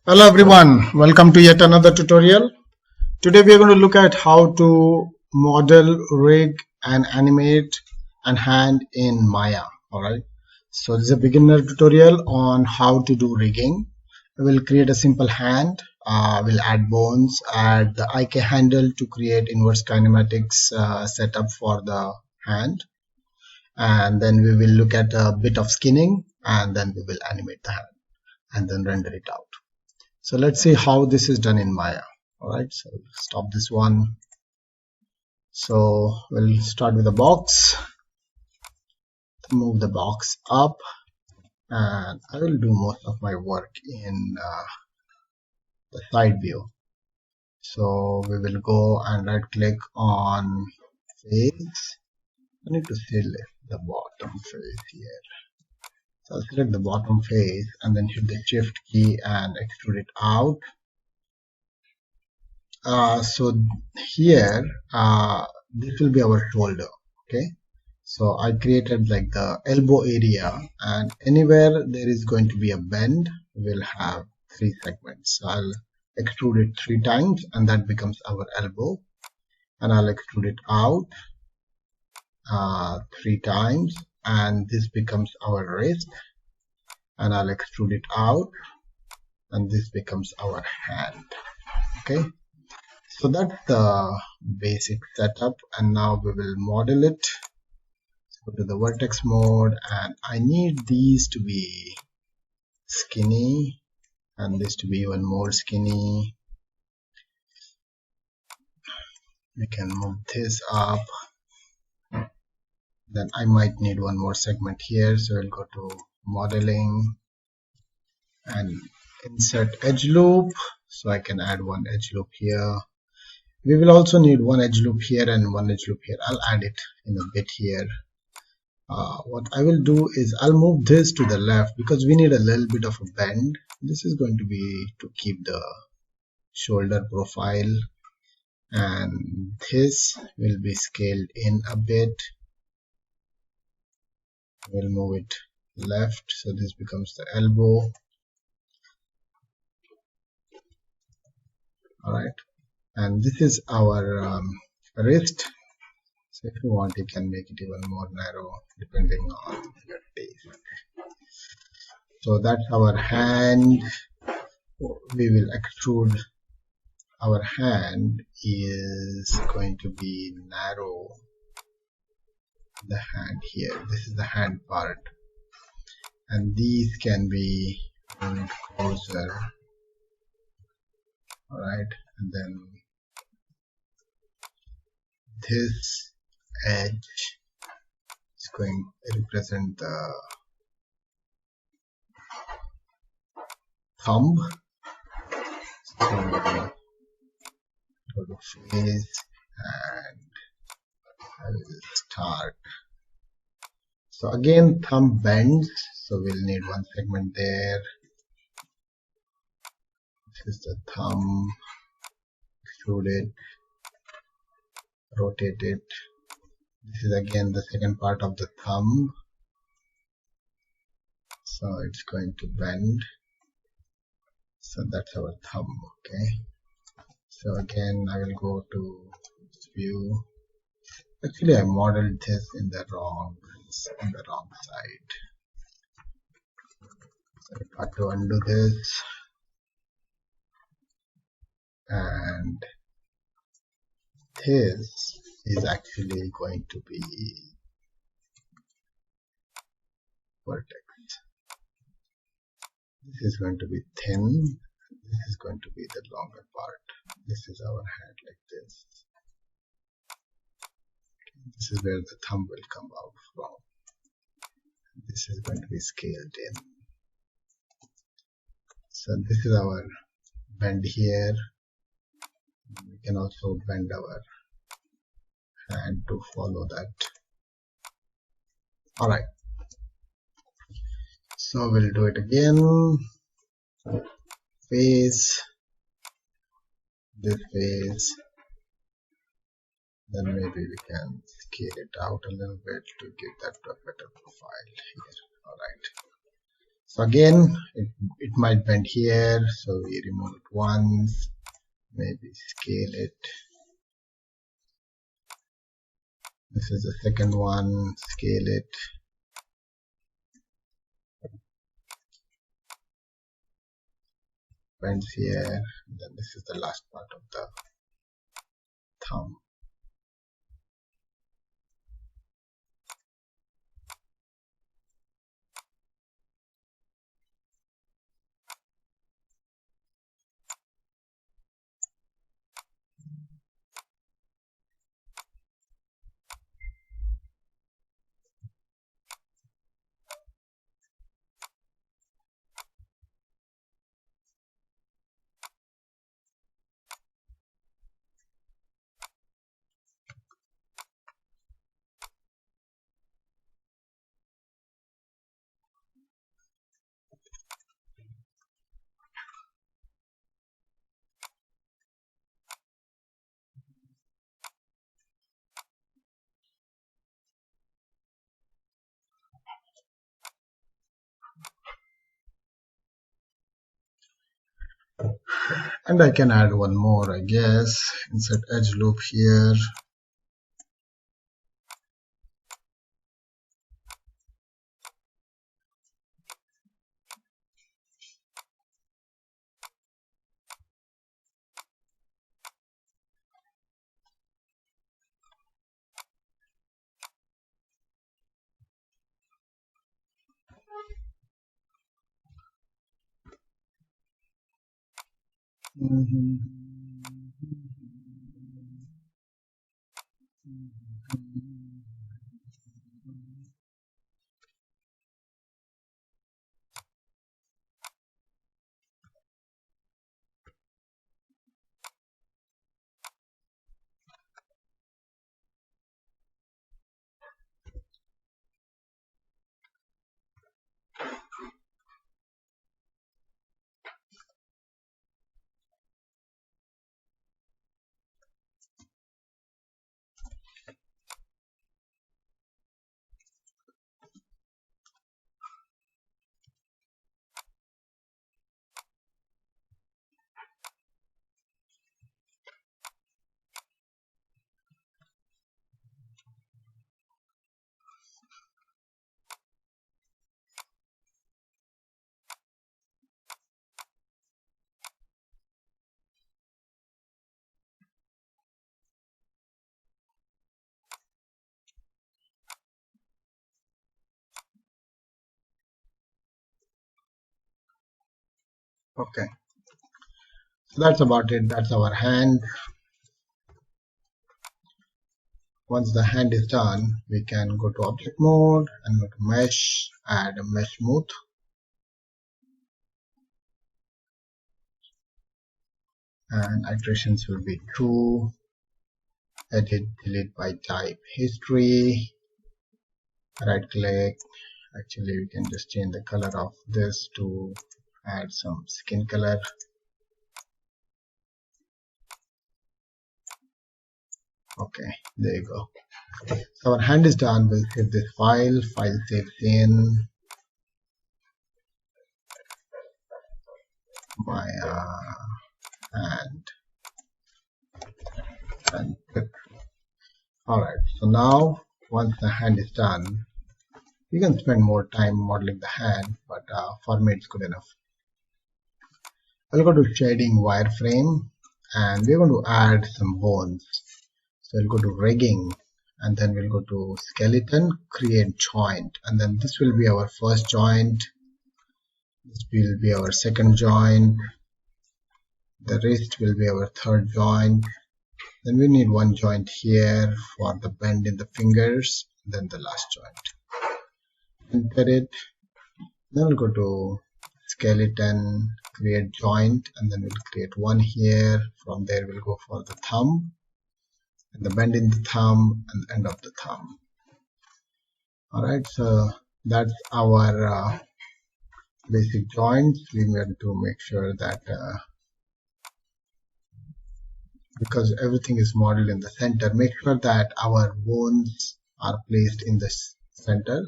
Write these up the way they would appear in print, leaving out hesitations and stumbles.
Hello everyone, welcome to yet another tutorial. Today we are going to look at how to model, rig and animate and hand in Maya. Alright, so this is a beginner tutorial on how to do rigging. We will create a simple hand, we'll add bones, add the IK handle to create inverse kinematics setup for the hand, and then we will look at a bit of skinning, and then we will animate the hand and then render it out. So let's see how this is done in Maya. Alright, so stop this one. So we'll start with a box, move the box up, and I will do most of my work in the side view. So we will go and right click on face. I need to select the bottom face here. So I'll select the bottom face and then hit the shift key and extrude it out. So here this will be our shoulder. Okay, so I created like the elbow area, and anywhere there is going to be a bend we'll have 3 segments. So I'll extrude it 3 times and that becomes our elbow, and I'll extrude it out 3 times and this becomes our wrist, and I'll extrude it out and this becomes our hand. Okay, so that's the basic setup, and now we will model it. Go to the vertex mode, and I need these to be skinny and this to be even more skinny. We can move this up. Then I might need one more segment here, so I'll go to modeling and insert edge loop, so I can add one edge loop here. We will also need one edge loop here and one edge loop here. I'll add it in a bit here. What I will do is I'll move this to the left because we need a little bit of a bend. This is going to be to keep the shoulder profile, and this will be scaled in a bit. We'll move it left, so this becomes the elbow. Alright, and this is our wrist. So if you want, you can make it even more narrow depending on your taste. So that's our hand. We will extrude. Our hand is going to be narrow. The hand here, this is the hand part, and these can be moved closer. Alright, and then this edge is going to represent the thumb. So go to face and I will start. So again, thumb bends, so we'll need one segment there. This is the thumb. Extrude it, rotate it. This is again the second part of the thumb, so it's going to bend. So that's our thumb. Okay, so again I will go to view. Actually I modeled this in the wrong side, so I got to undo this, and this is actually going to be vertex. This is going to be thin, this is going to be the longer part. This is our hand like this. This is where the thumb will come out from. This is going to be scaled in. So this is our bend here. We can also bend our hand to follow that. Alright, so we'll do it again. Face, this face, then maybe we can scale it out a little bit to give that a better profile here. Alright, So again, it might bend here, so we remove it once, maybe scale it. This is the second one, scale it. Bends here, and then this is the last part of the thumb. And I can add one more, I guess. Insert edge loop here. Okay, so that's about it. That's our hand. Once the hand is done, we can go to object mode and go to mesh, add a mesh smooth. And iterations will be true. Edit, delete by type history. Right click. Actually, we can just change the color of this to add some skin color. Okay, there you go. So our hand is done. We'll save this file. File saves in my hand. And alright, so now once the hand is done, you can spend more time modeling the hand, but for me it's good enough. I'll go to shading wireframe and we're going to add some bones. So I'll go to rigging and then we'll go to skeleton, create joint, and then this will be our first joint, this will be our second joint, the wrist will be our third joint, then we need one joint here for the bend in the fingers, then the last joint. Enter it, then we'll go to skeleton, create joint, and then we'll create one here. From there we'll go for the thumb and the bend in the thumb and the end of the thumb. Alright, so that's our basic joints. We need to make sure that because everything is modeled in the center, make sure that our bones are placed in the center.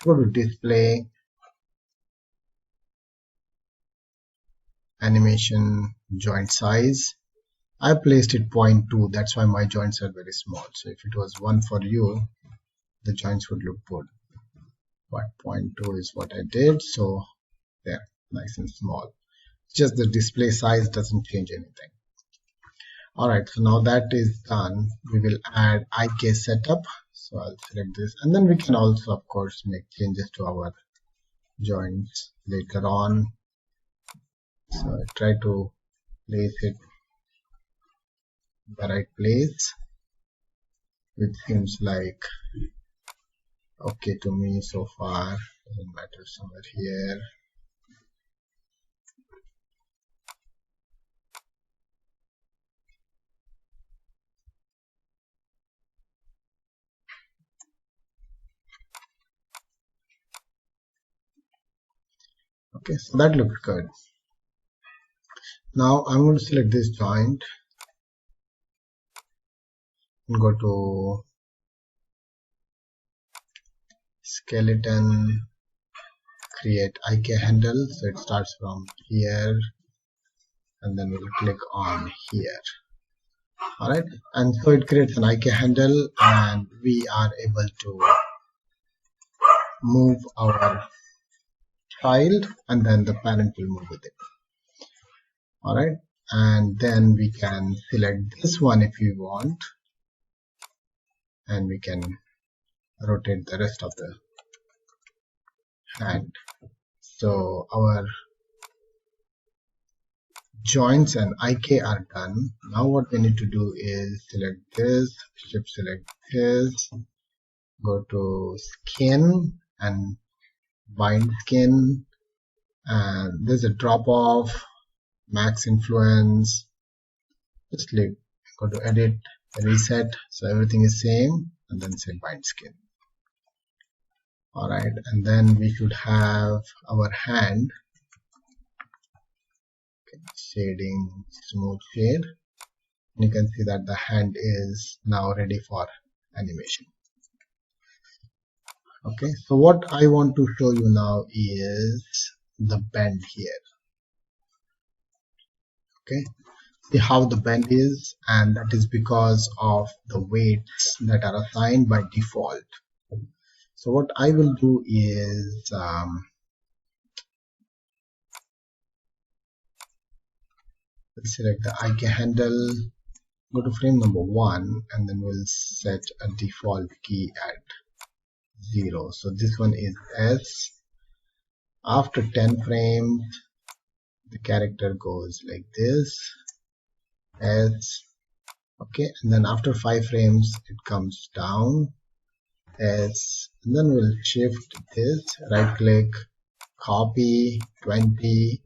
Go to display, animation joint size. I placed it 0.2, that's why my joints are very small. So if it was 1 for you, the joints would look good, but 0.2 is what I did. So they're nice and small. Just the display size doesn't change anything. Alright, so now that is done, we will add IK setup. So I'll select this, and then we can also of course make changes to our joints later on. So I try to place it in the right place, which seems like okay to me so far. Doesn't matter, somewhere here. Okay, so that looks good. Now I'm going to select this joint and go to skeleton, create IK handle. So it starts from here, and then we'll click on here. Alright, and so it creates an IK handle, and we are able to move our child, and then the parent will move with it. Alright, and then we can select this one if we want, and we can rotate the rest of the hand. So our joints and IK are done. Now what we need to do is select this, shift select this, go to skin and bind skin, and there's a drop off, max influence, just leave, go to edit, reset, so everything is same, and then say bind skin. Alright, and then we should have our hand. Okay, shading, smooth shade, and you can see that the hand is now ready for animation. Okay, so what I want to show you now is the bend here. Okay, see how the bend is, and that is because of the weights that are assigned by default. So what I will do is let's select the IK handle, go to frame number 1, and then we'll set a default key at 0. So this one is S. After 10 frames, the character goes like this, S. Okay, and then after 5 frames, it comes down, S. And then we'll shift this, right click, copy, 20,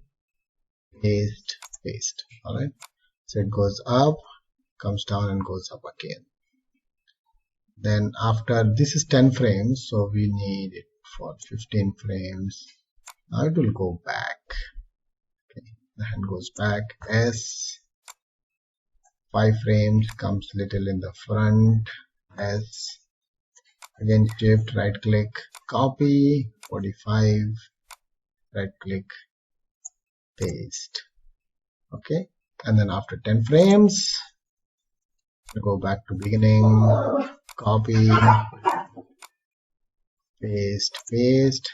paste, paste. Alright, so it goes up, comes down, and goes up again. Then after this is 10 frames, so we need it for 15 frames. Now it will go back. Okay, the hand goes back, S. 5 frames, comes little in the front, S. Again shift, right click, copy, 45, right click, paste. Okay, and then after 10 frames, we go back to beginning, copy, paste, paste,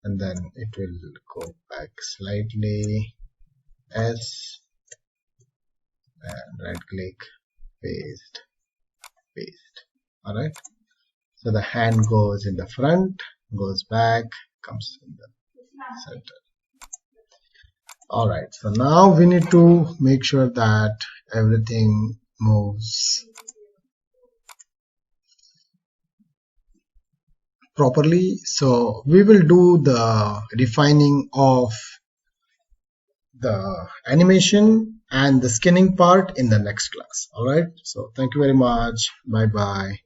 and then it will go back slightly, S, and right click, paste, paste. Alright, so the hand goes in the front, goes back, comes in the center. Alright, so now we need to make sure that everything moves properly. So we will do the refining of the animation and the skinning part in the next class. Alright, so thank you very much. Bye bye.